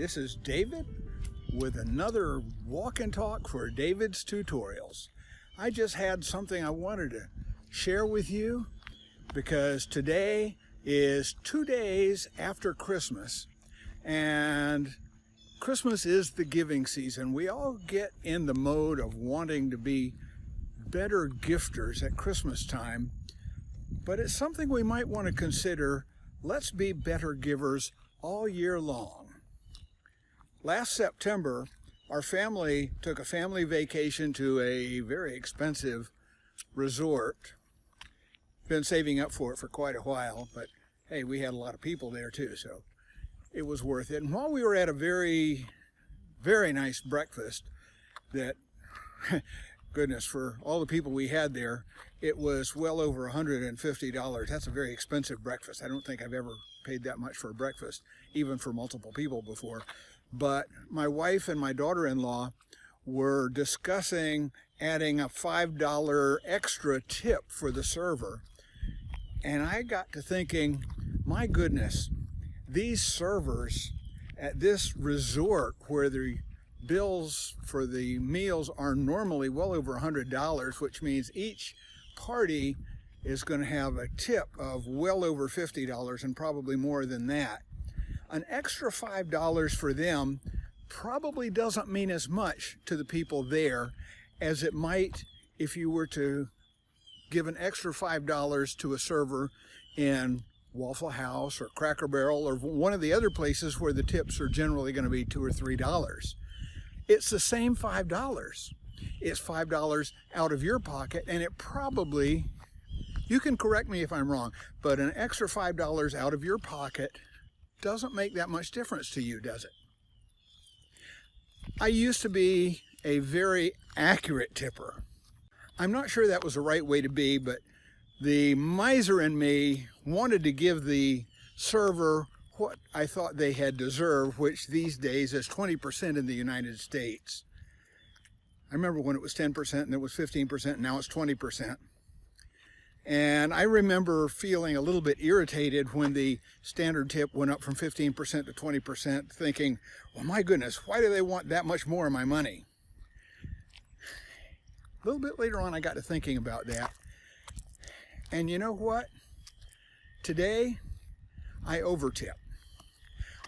this is David with another walk and talk for David's Tutorials. I just had something I wanted to share with you because today is 2 days after Christmas, and Christmas is the giving season. We all get in the mode of wanting to be better gifters at Christmas time, but it's something we might want to consider. Let's be better givers all year long. Last September, our family took a family vacation to a very expensive resort. Been saving up for it for quite a while, but hey, we had a lot of people there too, so it was worth it. And while we were at a very, very nice breakfast that, goodness, for all the people we had there, it was well over $150. That's a very expensive breakfast. I don't think I've ever paid that much for a breakfast, even for multiple people before. But my wife and my daughter-in-law were discussing adding a $5 extra tip for the server. And I got to thinking, my goodness, these servers at this resort where the bills for the meals are normally well over $100, which means each party is going to have a tip of well over $50 and probably more than that. An extra $5 for them probably doesn't mean as much to the people there as it might if you were to give an extra $5 to a server in Waffle House or Cracker Barrel or one of the other places where the tips are generally going to be $2 or $3. It's the same $5. It's $5 out of your pocket, and it probably, you can correct me if I'm wrong, but an extra $5 out of your pocket doesn't make that much difference to you, does it? I used to be a very accurate tipper. I'm not sure that was the right way to be, but the miser in me wanted to give the server what I thought they had deserved, which these days is 20% in the United States. I remember when it was 10% and it was 15%, and now it's 20%. And I remember feeling a little bit irritated when the standard tip went up from 15% to 20%, thinking, well, my goodness, why do they want that much more of my money? A little bit later on, I got to thinking about that. And you know what? Today, I overtip.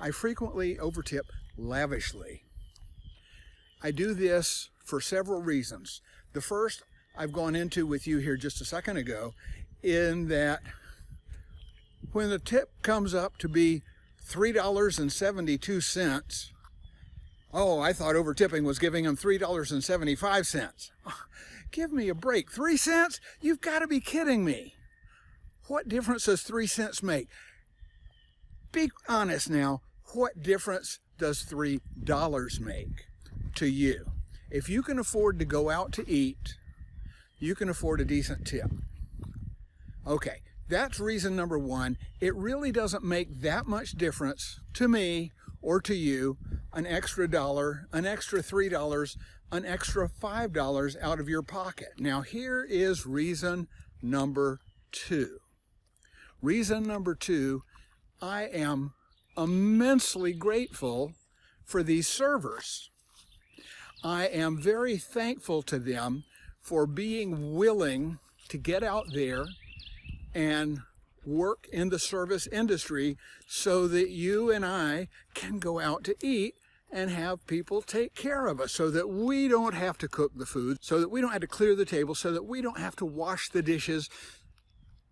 I frequently overtip lavishly. I do this for several reasons. The first I've gone into with you here just a second ago, in that when the tip comes up to be $3.72, oh, I thought overtipping was giving them $3.75. Give me a break. 3 cents? You've got to be kidding me. What difference does 3 cents make? Be honest now. What difference does $3 make to you? If you can afford to go out to eat, you can afford a decent tip. Okay, that's reason number one. It really doesn't make that much difference to me or to you, an extra $1, an extra $3, an extra $5 out of your pocket. Now here is reason number two. Reason number two, I am immensely grateful for these servers. I am very thankful to them for being willing to get out there and work in the service industry so that you and I can go out to eat and have people take care of us, so that we don't have to cook the food, so that we don't have to clear the table, so that we don't have to wash the dishes.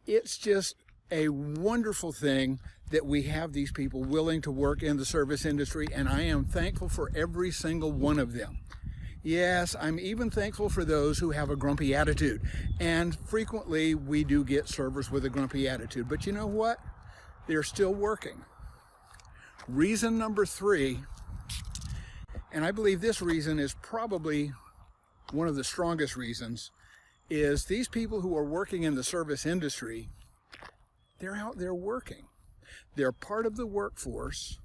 It's just a wonderful thing that we have these people willing to work in the service industry, and I am thankful for every single one of them. Yes, I'm even thankful for those who have a grumpy attitude. And frequently we do get servers with a grumpy attitude. But you know what? They're still working. Reason number three, and I believe this reason is probably one of the strongest reasons, is these people who are working in the service industry, they're out there working. They're part of the workforce.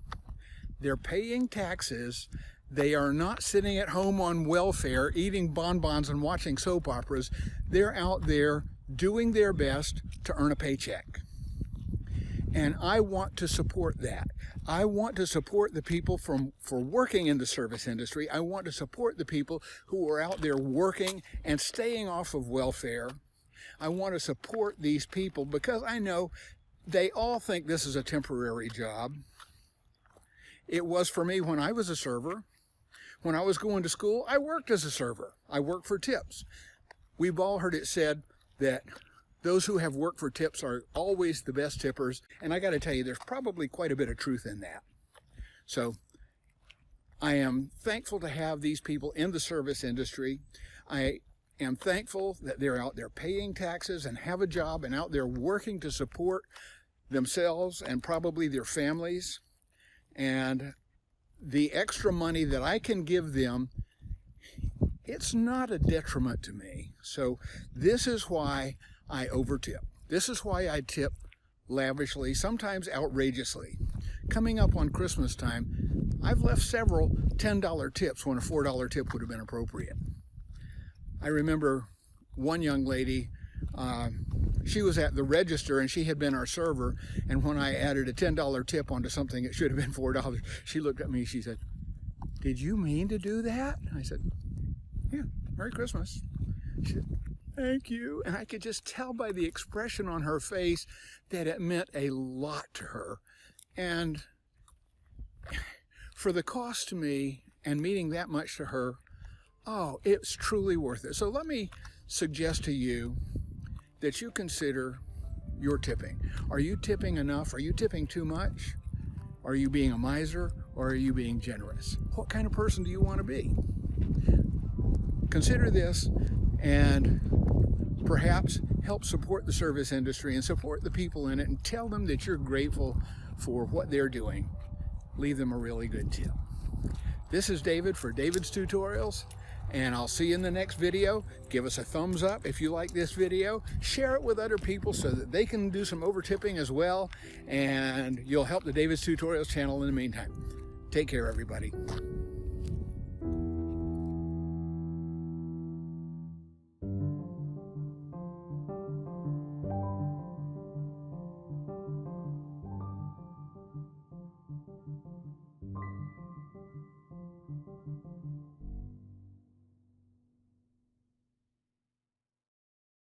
They're paying taxes. They are not sitting at home on welfare, eating bonbons and watching soap operas. They're out there doing their best to earn a paycheck. And I want to support that. I want to support the people for working in the service industry. I want to support the people who are out there working and staying off of welfare. I want to support these people because I know they all think this is a temporary job. It was for me when I was a server. When I was going to school, I worked as a server. I worked for tips. We've all heard it said that those who have worked for tips are always the best tippers, and I got to tell you, there's probably quite a bit of truth in that. So I am thankful to have these people in the service industry. I am thankful that they're out there paying taxes and have a job and out there working to support themselves and probably their families. And the extra money that I can give them, it's not a detriment to me. So this is why I overtip. This is why I tip lavishly, sometimes outrageously. Coming up on Christmas time, I've left several $10 tips when a $4 tip would have been appropriate. I remember one young lady, she was at the register and she had been our server, and when I added a $10 tip onto something that should have been $4, she looked at me, she said, "Did you mean to do that?" I said, "Yeah, Merry Christmas." She said, "Thank you." And I could just tell by the expression on her face that it meant a lot to her. And for the cost to me and meaning that much to her, oh, it's truly worth it. So let me suggest to you that you consider your tipping. Are you tipping enough? Are you tipping too much? Are you being a miser, or are you being generous? What kind of person do you want to be? Consider this and perhaps help support the service industry and support the people in it, and tell them that you're grateful for what they're doing. Leave them a really good tip. This is David for David's Tutorials, and I'll see you in the next video. Give us a thumbs up if you like this video. Share it with other people so that they can do some over tipping as well, and you'll help the David's Tutorials channel in the meantime. Take care, everybody.